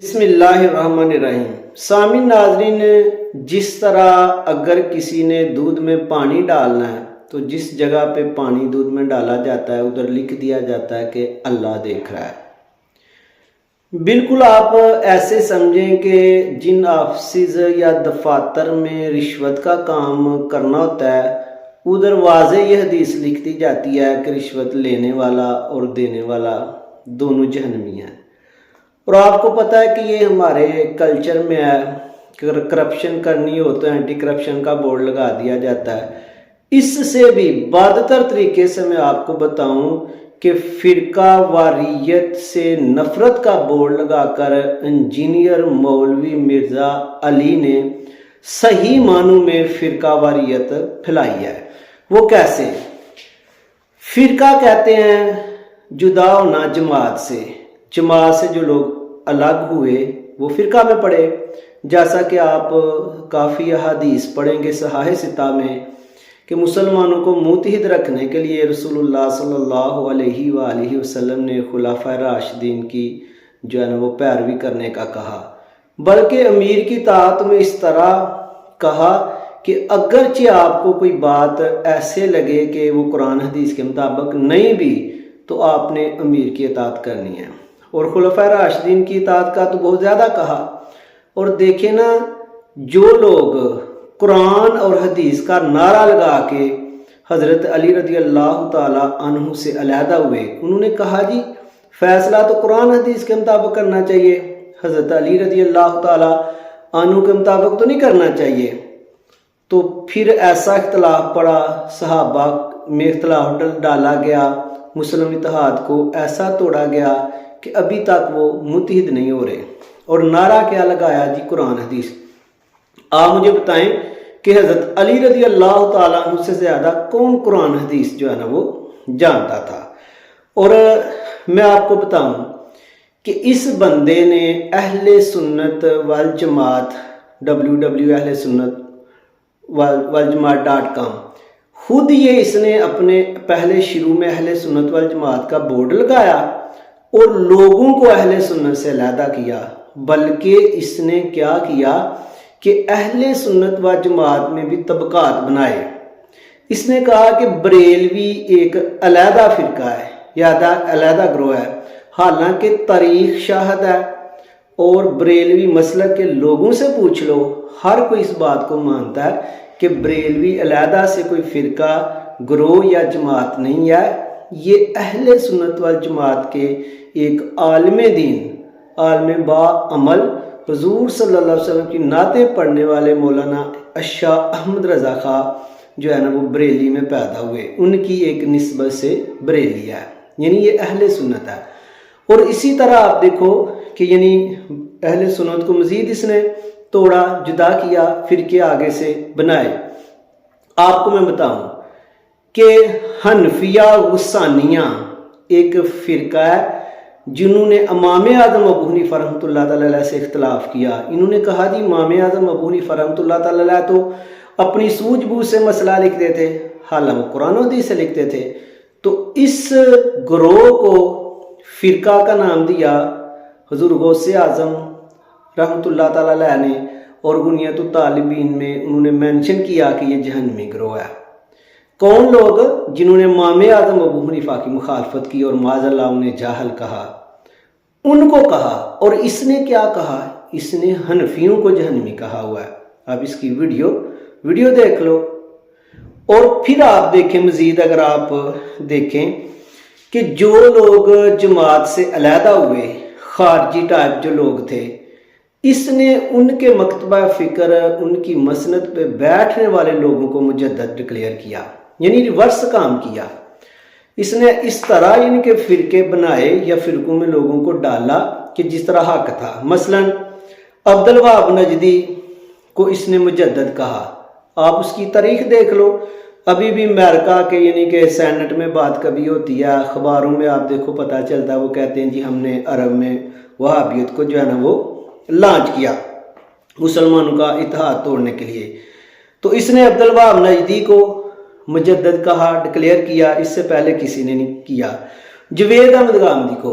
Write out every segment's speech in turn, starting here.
بسم اللہ الرحمن الرحیم۔ سامعین ناظرین، جس طرح اگر کسی نے دودھ میں پانی ڈالنا ہے تو جس جگہ پہ پانی دودھ میں ڈالا جاتا ہے ادھر لکھ دیا جاتا ہے کہ اللہ دیکھ رہا ہے۔ بالکل آپ ایسے سمجھیں کہ جن آفسز یا دفاتر میں رشوت کا کام کرنا ہوتا ہے ادھر واضح یہ حدیث لکھ دی جاتی ہے کہ رشوت لینے والا اور دینے والا دونوں جہنمی ہیں۔ اور آپ کو پتہ ہے کہ یہ ہمارے کلچر میں ہے کہ کرپشن کرنی ہو تو اینٹی کرپشن کا بورڈ لگا دیا جاتا ہے۔ اس سے بھی بدتر طریقے سے میں آپ کو بتاؤں کہ فرقہ واریت سے نفرت کا بورڈ لگا کر انجینئر مولوی مرزا علی نے صحیح معنوں میں فرقہ واریت پھیلائی ہے۔ وہ کیسے؟ فرقہ کہتے ہیں جدا ہونا جماعت سے، جماعت سے جو لوگ الگ ہوئے وہ فرقہ میں پڑے، جیسا کہ آپ کافی احادیث پڑھیں گے صحاح ستہ میں کہ مسلمانوں کو متحد رکھنے کے لیے رسول اللہ صلی اللہ علیہ وآلہ وسلم نے خلفائے راشدین کی جو ہے نا وہ پیروی کرنے کا کہا، بلکہ امیر کی اطاعت میں اس طرح کہا کہ اگرچہ آپ کو کوئی بات ایسے لگے کہ وہ قرآن حدیث کے مطابق نہیں بھی تو آپ نے امیر کی اطاعت کرنی ہے، اور خلفائے راشدین کی اطاعت کا تو بہت زیادہ کہا۔ اور دیکھیں نا، جو لوگ قرآن اور حدیث کا نعرہ لگا کے حضرت علی رضی اللہ تعالی عنہ سے علیحدہ ہوئے، انہوں نے کہا جی فیصلہ تو قرآن حدیث کے مطابق کرنا چاہیے، حضرت علی رضی اللہ تعالی عنہ کے مطابق تو نہیں کرنا چاہیے۔ تو پھر ایسا اختلاف پڑا، صحابہ میں اختلاف ڈالا گیا، مسلم اتحاد کو ایسا توڑا گیا کہ ابھی تک وہ متحد نہیں ہو رہے۔ اور نعرہ کیا لگایا جی؟ قرآن حدیث۔ آپ مجھے بتائیں کہ حضرت علی رضی اللہ تعالیٰ عنہ سے زیادہ کون قرآن حدیث جو ہے نا وہ جانتا تھا؟ اور میں آپ کو بتاؤں کہ اس بندے نے اہل سنت والجماعت اہل سنت والجماعت.com خود یہ اس نے اپنے پہلے شروع میں اہل سنت والجماعت کا بورڈ لگایا اور لوگوں کو اہل سنت سے علیحدہ کیا، بلکہ اس نے کیا کیا کہ اہل سنت والجماعت میں بھی طبقات بنائے۔ اس نے کہا کہ بریلوی ایک علیحدہ فرقہ ہے یا علیحدہ گروہ ہے، حالانکہ تاریخ شاہد ہے اور بریلوی مسلک کے لوگوں سے پوچھ لو، ہر کوئی اس بات کو مانتا ہے کہ بریلوی علیحدہ سے کوئی فرقہ گروہ یا جماعت نہیں ہے، یہ اہل سنت والجماعت کے ایک عالم دین، عالم با عمل، حضور صلی اللہ علیہ وسلم کی نعتیں پڑھنے والے مولانا شاہ احمد رضا خان جو ہے نا وہ بریلی میں پیدا ہوئے، ان کی ایک نسبت سے بریلی ہے، یعنی یہ اہل سنت ہے۔ اور اسی طرح آپ دیکھو کہ یعنی اہل سنت کو مزید اس نے توڑا، جدا کیا، فرقے آگے سے بنائے۔ آپ کو میں بتاؤں کہ حنفیہ غسانیہ ایک فرقہ ہے جنہوں نے امام اعظم ابو حنیفہ رحمۃ اللہ تعالیٰ علیہ سے اختلاف کیا۔ انہوں نے کہا جی امام اعظم ابو حنیفہ رحمۃ اللہ تعالیٰ علیہ تو اپنی سوجھ بوجھ سے مسئلہ لکھتے تھے، حالانکہ وہ قرآن و حدیث سے لکھتے تھے۔ تو اس گروہ کو فرقہ کا نام دیا حضور غوث اعظم رحمۃ اللہ تعالیٰ علیہ نے، اور غنیت الطالبین میں انہوں نے مینشن کیا کہ یہ جہنمی گروہ ہے۔ کون لوگ؟ جنہوں نے امام اعظم ابو حنیفہ کی مخالفت کی اور معاذ اللہ انہیں جاہل کہا، ان کو کہا۔ اور اس نے کیا کہا؟ اس نے حنفیوں کو جہنمی کہا ہوا ہے۔ اب اس کی ویڈیو دیکھ لو، اور پھر آپ دیکھیں مزید، اگر آپ دیکھیں کہ جو لوگ جماعت سے علیحدہ ہوئے، خارجی ٹائپ جو لوگ تھے، اس نے ان کے مکتبہ فکر، ان کی مسند پہ بیٹھنے والے لوگوں کو مجدد ڈکلیئر کیا، یعنی ریورس کام کیا۔ اس نے اس طرح ان کے فرقے بنائے یا فرقوں میں لوگوں کو ڈالا کہ جس طرح حق تھا۔ مثلا عبدالوہاب نجدی کو اس نے مجدد کہا، آپ اس کی تاریخ دیکھ لو۔ ابھی بھی امریکہ کے یعنی کہ سینٹ میں بات کبھی ہوتی ہے، اخباروں میں آپ دیکھو پتہ چلتا ہے، وہ کہتے ہیں جی ہم نے عرب میں وہابیت کو جو ہے نا وہ لانچ کیا مسلمانوں کا اتحاد توڑنے کے لیے۔ تو اس نے عبدالوہاب نجدی کو مجدد کہا، ڈکلیئر کیا، اس سے پہلے کسی نے نہیں کیا۔ جوید احمد گامدی کو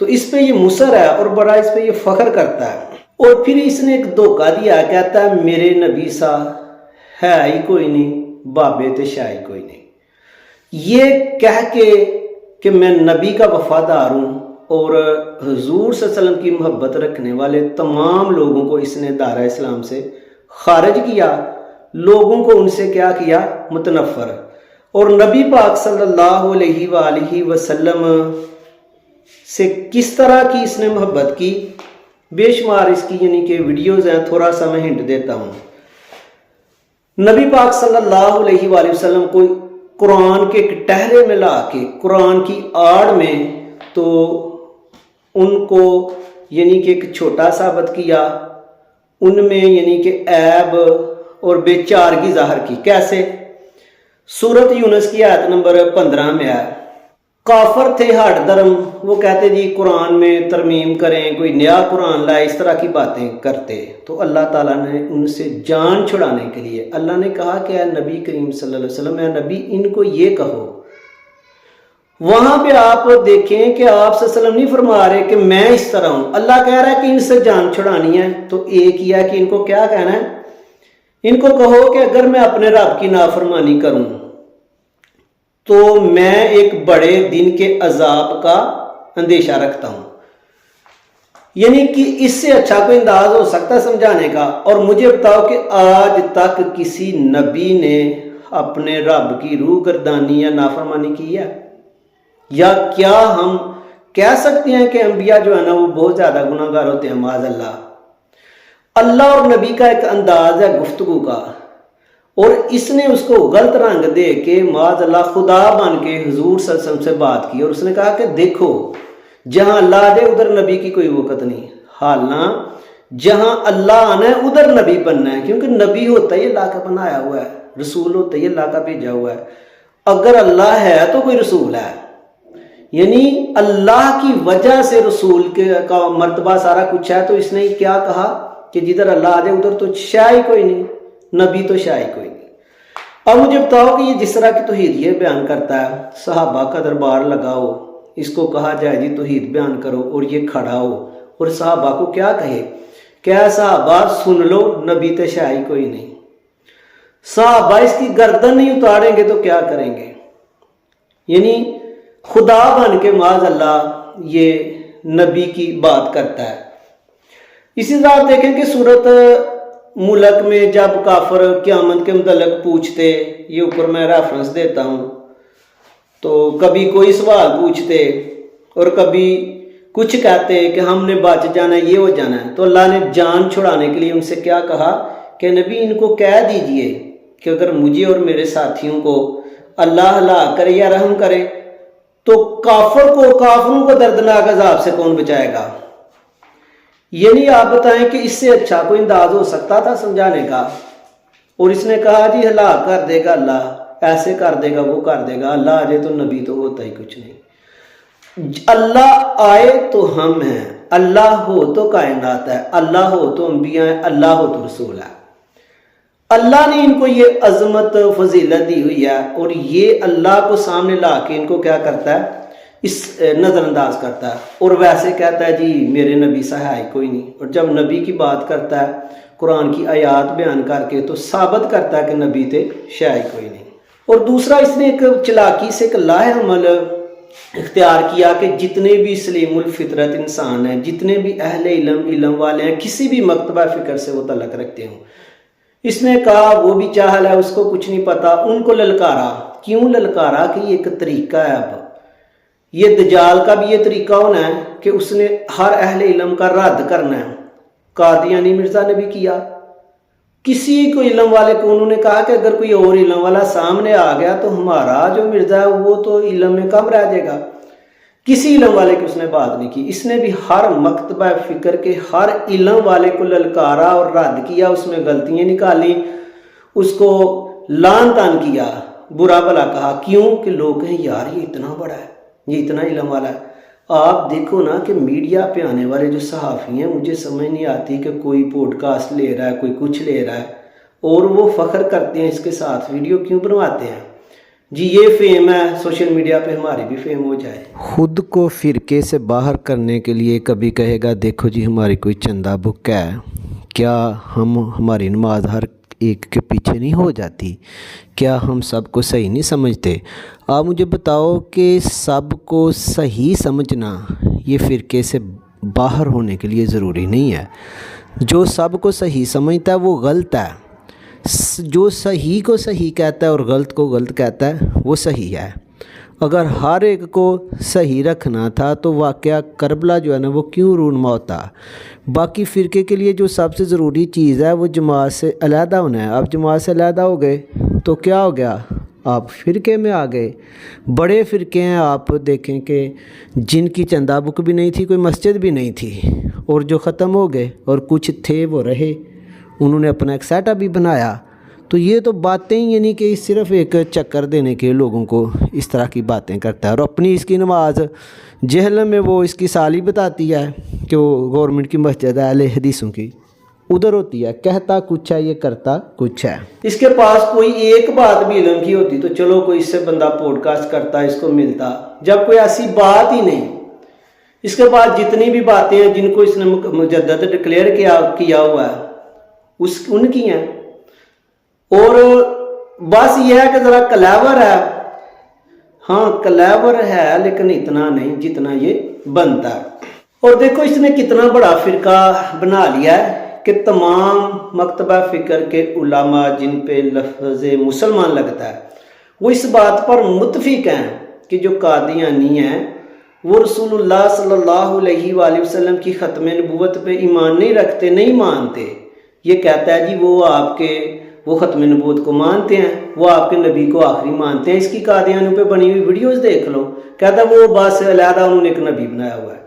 تو اس پہ یہ مصر ہے اور بڑا اس پہ یہ فخر کرتا ہے. اور پھر اس نے ایک دھوکہ دیا, کہتا ہے میرے نبی سا ہے ہی کوئی نہیں, بابے تے شاہی کوئی نہیں. یہ کہہ کے کہ میں نبی کا وفادار ہوں اور حضور صلی اللہ علیہ وسلم کی محبت رکھنے والے تمام لوگوں کو اس نے دائرہ اسلام سے خارج کیا, لوگوں کو ان سے کیا کیا, متنفر. اور نبی پاک صلی اللہ علیہ وآلہ وسلم سے کس طرح کی اس نے محبت کی, بے شمار اس کی یعنی کہ ویڈیوز ہیں, تھوڑا سا میں ہنٹ دیتا ہوں. نبی پاک صلی اللہ علیہ وآلہ وسلم کو قرآن کے ایک ٹہرے میں لا کے قرآن کی آڑ میں تو ان کو یعنی کہ ایک چھوٹا ثابت کیا, ان میں یعنی کہ عیب اور بے چارگی ظاہر کی. کیسے؟ سورت یونس کی آیت نمبر 15 میں ہے, کافر تھے ہٹ درم, وہ کہتے جی قرآن میں ترمیم کریں, کوئی نیا قرآن لائے, اس طرح کی باتیں کرتے. تو اللہ تعالیٰ نے ان سے جان چھڑانے کے لیے اللہ نے کہا کہ اے نبی کریم صلی اللہ علیہ وسلم, اے نبی ان کو یہ کہو. وہاں پہ آپ دیکھیں کہ آپ صلی اللہ علیہ وسلم نہیں فرما رہے کہ میں اس طرح ہوں, اللہ کہہ رہا ہے کہ ان سے جان چھڑانی ہے. تو ایک ہی ہے کہ ان کو کیا کہنا ہے, ان کو کہو کہ اگر میں اپنے رب کی نافرمانی کروں تو میں ایک بڑے دن کے عذاب کا اندیشہ رکھتا ہوں. یعنی کہ اس سے اچھا کوئی انداز ہو سکتا ہے سمجھانے کا. اور مجھے بتاؤ کہ آج تک کسی نبی نے اپنے رب کی روح گردانی یا نافرمانی کی ہے؟ یا کیا ہم کہہ سکتے ہیں کہ انبیاء جو ہے نا وہ بہت زیادہ گناہ گار ہوتے ہیں؟ معاذ اللہ. اللہ اور نبی کا ایک انداز ہے گفتگو کا, اور اس نے اس کو غلط رنگ دے کے معاذ اللہ خدا بن کے حضور صلی اللہ علیہ وسلم سے بات کی, اور اس نے کہا کہ دیکھو جہاں اللہ دے ادھر نبی کی کوئی وقت نہیں, حالنا جہاں اللہ آنا ہے ادھر نبی بننا ہے, کیونکہ نبی ہوتا ہی اللہ کا بنایا ہوا ہے, رسول ہوتا ہی اللہ کا بھیجا ہوا ہے. اگر اللہ ہے تو کوئی رسول ہے, یعنی اللہ کی وجہ سے رسول کا مرتبہ سارا کچھ ہے. تو اس نے کیا کہا کہ جدھر اللہ آ جائے ادھر تو شاہی کوئی نہیں, نبی تو شاہی کوئی نہیں. اب مجھے بتاؤ کہ یہ جس طرح کی توحید یہ بیان کرتا ہے, صحابہ کا دربار لگاؤ, اس کو کہا جائے جی توحید بیان کرو, اور یہ کھڑا ہو اور صحابہ کو کیا کہے کہ اے صحابہ سن لو, نبی تو شاہی کوئی نہیں. صحابہ اس کی گردن نہیں اتاریں گے تو کیا کریں گے؟ یعنی خدا بن کے معاذ اللہ یہ نبی کی بات کرتا ہے. اسی طرح آپ دیکھیں کہ سورت ملک میں جب کافر قیامت کے متعلق پوچھتے, یہ اوپر میں ریفرنس دیتا ہوں, تو کبھی کوئی سوال پوچھتے اور کبھی کچھ کہتے کہ ہم نے بچ جانا ہے, یہ ہو جانا ہے. تو اللہ نے جان چھڑانے کے لیے ان سے کیا کہا کہ نبی ان کو کہہ دیجئے کہ اگر مجھے اور میرے ساتھیوں کو اللہ ہلاک کرے یا رحم کرے تو کافروں کو دردناک عذاب سے کون بچائے گا؟ یعنی آپ بتائیں کہ اس سے اچھا کوئی انداز ہو سکتا تھا سمجھانے کا؟ اور اس نے کہا جی ہلاک کر دے گا اللہ, ایسے کر دے گا, وہ کر دے گا, اللہ آ جائے تو نبی تو ہوتا ہی کچھ نہیں. اللہ آئے تو ہم ہیں, اللہ ہو تو کائنات ہے, اللہ ہو تو انبیاء ہیں, اللہ ہو تو رسول ہے. اللہ نے ان کو یہ عظمت فضیلت دی ہوئی ہے, اور یہ اللہ کو سامنے لا کے ان کو کیا کرتا ہے, اس نظر انداز کرتا ہے. اور ویسے کہتا ہے جی میرے نبی سہائے کوئی نہیں, اور جب نبی کی بات کرتا ہے قرآن کی آیات بیان کر کے تو ثابت کرتا ہے کہ نبی تے شاہی کوئی نہیں. اور دوسرا اس نے ایک چلاکی سے ایک لاہ عمل اختیار کیا کہ جتنے بھی سلیم الفطرت انسان ہیں, جتنے بھی اہل علم والے ہیں, کسی بھی مکتبہ فکر سے وہ تعلق رکھتے ہوں, اس نے کہا وہ بھی جاہل ہے, اس کو کچھ نہیں پتا. ان کو للکارا. کیوں للکارا؟ کہ یہ ایک طریقہ ہے. اب یہ دجال کا بھی یہ طریقہ ہونا ہے کہ اس نے ہر اہل علم کا رد کرنا ہے. قادیانی مرزا نے بھی کیا, کسی کو علم والے کو انہوں نے کہا کہ اگر کوئی اور علم والا سامنے آ گیا تو ہمارا جو مرزا ہے وہ تو علم میں کم رہ جائے گا. کسی علم والے کی اس نے بات نہیں کی. اس نے بھی ہر مکتبہ فکر کے ہر علم والے کو للکارا اور رد کیا, اس میں غلطیاں نکالی, اس کو لان تان کیا, برا بھلا کہا. کیوں کہ لوگ کہیں یار یہ اتنا بڑا ہے, یہ اتنا علم والا ہے. آپ دیکھو نا کہ میڈیا پہ آنے والے جو صحافی ہیں, مجھے سمجھ نہیں آتی کہ کوئی پوڈ کاسٹ لے رہا ہے, کوئی کچھ لے رہا ہے, اور وہ فخر کرتے ہیں اس کے ساتھ, ویڈیو کیوں بنواتے ہیں؟ جی یہ فیم ہے، سوشل میڈیا پہ ہماری بھی فیم ہو جائے۔ خود کو فرقے سے باہر کرنے کے لیے کبھی کہے گا دیکھو جی ہماری کوئی چندہ بک ہے، کیا ہماری نماز ہر ایک کے پیچھے نہیں ہو جاتی؟ کیا ہم سب کو صحیح نہیں سمجھتے؟ آپ مجھے بتاؤ کہ سب کو صحیح سمجھنا یہ فرقے سے باہر ہونے کے لیے ضروری نہیں ہے۔ جو سب کو صحیح سمجھتا ہے وہ غلط ہے، جو صحیح کو صحیح کہتا ہے اور غلط کو غلط کہتا ہے وہ صحیح ہے۔ اگر ہر ایک کو صحیح رکھنا تھا تو واقعہ کربلا جو ہے نا وہ کیوں رونما ہوتا؟ باقی فرقے کے لیے جو سب سے ضروری چیز ہے وہ جماعت سے علیحدہ ہونا ہے۔ آپ جماعت سے علیحدہ ہو گئے تو کیا ہو گیا؟ آپ فرقے میں آ گئے۔ بڑے فرقے ہیں، آپ دیکھیں کہ جن کی چندہ بک بھی نہیں تھی، کوئی مسجد بھی نہیں تھی، اور جو ختم ہو گئے، اور کچھ تھے وہ رہے، انہوں نے اپنا ایک سیٹ اپ بھی بنایا۔ تو یہ تو باتیں یعنی کہ صرف ایک چکر دینے کے لوگوں کو اس طرح کی باتیں کرتا ہے، اور اپنی اس کی نماز جہلم میں وہ اس کی سالی بتاتی ہے کہ وہ گورنمنٹ کی مسجد ہے اہل حدیثوں کی، ادھر ہوتی ہے، کہتا کچھ ہے یہ کرتا کچھ ہے۔ اس کے پاس کوئی ایک بات بھی علم کی ہوتی تو چلو کوئی اس سے بندہ پوڈ کاسٹ کرتا، اس کو ملتا، جب کوئی ایسی بات ہی نہیں۔ اس کے بعد جتنی بھی باتیں ہیں جن کو اس نے مجدد ڈکلیئر کیا ہوا ہے ان کی ہیں، اور بس یہ ہے کہ ذرا کلیور ہے، ہاں کلیور ہے لیکن اتنا نہیں جتنا یہ بنتا ہے۔ اور دیکھو اس نے کتنا بڑا فرقہ بنا لیا ہے کہ تمام مکتبہ فکر کے علماء جن پہ لفظ مسلمان لگتا ہے وہ اس بات پر متفق ہیں کہ جو قادیانی ہیں وہ رسول اللہ صلی اللہ علیہ وآلہ وسلم کی ختم نبوت پہ ایمان نہیں رکھتے، نہیں مانتے۔ یہ کہتا ہے جی وہ ختم نبوت کو مانتے ہیں، وہ آپ کے نبی کو آخری مانتے ہیں۔ اس کی قادیانیوں پہ بنی ہوئی ویڈیوز دیکھ لو، کہتا ہے وہ بات سے علیحدہ انہوں نے ایک نبی بنایا ہوا ہے۔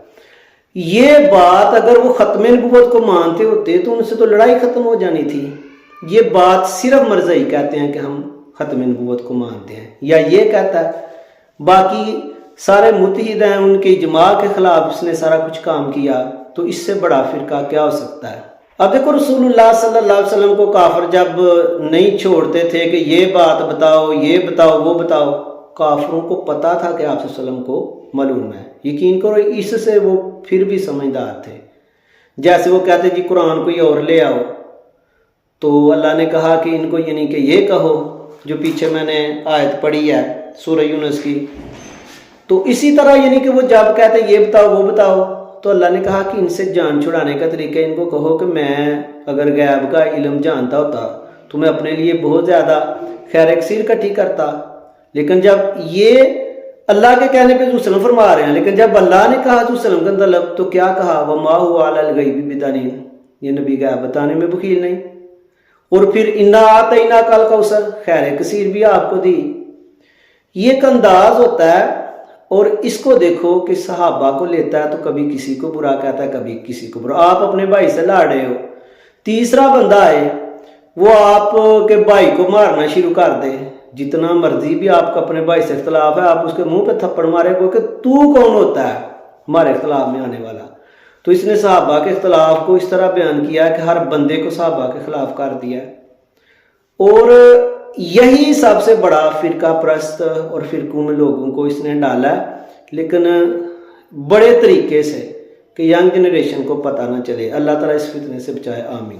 یہ بات اگر وہ ختم نبوت کو مانتے ہوتے تو ان سے تو لڑائی ختم ہو جانی تھی۔ یہ بات صرف مرزائی کہتے ہیں کہ ہم ختم نبوت کو مانتے ہیں، یا یہ کہتا ہے، باقی سارے متحد ہیں، ان کے اجماع کے خلاف اس نے سارا کچھ کام کیا، تو اس سے بڑا فرقہ کیا ہو سکتا ہے؟ اب دیکھو رسول اللہ صلی اللہ علیہ وسلم کو کافر جب نہیں چھوڑتے تھے کہ یہ بات بتاؤ، یہ بتاؤ، وہ بتاؤ، کافروں کو پتا تھا کہ آپ صلی اللہ علیہ وسلم کو معلوم ہے۔ یقین کرو اس سے وہ پھر بھی سمجھدار تھے۔ جیسے وہ کہتے جی قرآن کوئی اور لے آؤ، تو اللہ نے کہا کہ ان کو یعنی کہ یہ کہو جو پیچھے میں نے آیت پڑھی ہے سورہ یونس کی، تو اسی طرح یعنی کہ وہ جب کہتے یہ بتاؤ وہ بتاؤ، تو اللہ نے کہا کہ ان سے جان چھڑانے کا طریقہ ان کو کہو کہ میں اگر غیب کا علم جانتا ہوتا تو میں اپنے لیے بہت زیادہ خیر اکثیر اکٹھی کرتا، لیکن جب یہ اللہ کے کہنے پہ وسلم فرما رہے ہیں، لیکن جب اللہ نے کہا وسلم کا طلب تو کیا کہا؟ وما هو علی الغیب بضنین، یہ نبی غیب بتانے میں بخیل نہیں۔ اور پھر انا اعطیناک الکوثر، خیر کثیر بھی آپ کو دی۔ یہ ایک انداز ہوتا ہے، اور اس کو دیکھو کہ صحابہ کو لیتا ہے تو کبھی کسی کو برا کہتا ہے، کبھی کسی کو برا۔ آپ اپنے بھائی سے لڑ رہے ہو، تیسرا بندہ آئے وہ آپ کے بھائی کو مارنا شروع کر دے، جتنا مرضی بھی آپ کا اپنے بھائی سے اختلاف ہے، آپ اس کے منہ پہ تھپڑ مارے گو کہ تو کون ہوتا ہے ہمارے اختلاف میں آنے والا۔ تو اس نے صحابہ کے اختلاف کو اس طرح بیان کیا کہ ہر بندے کو صحابہ کے خلاف کر دیا، اور یہی سب سے بڑا فرقہ پرست اور فرقوں میں لوگوں کو اس نے ڈالا ہے، لیکن بڑے طریقے سے کہ ینگ جنریشن کو پتہ نہ چلے۔ اللہ تعالیٰ اس فتنے سے بچائے، آمین۔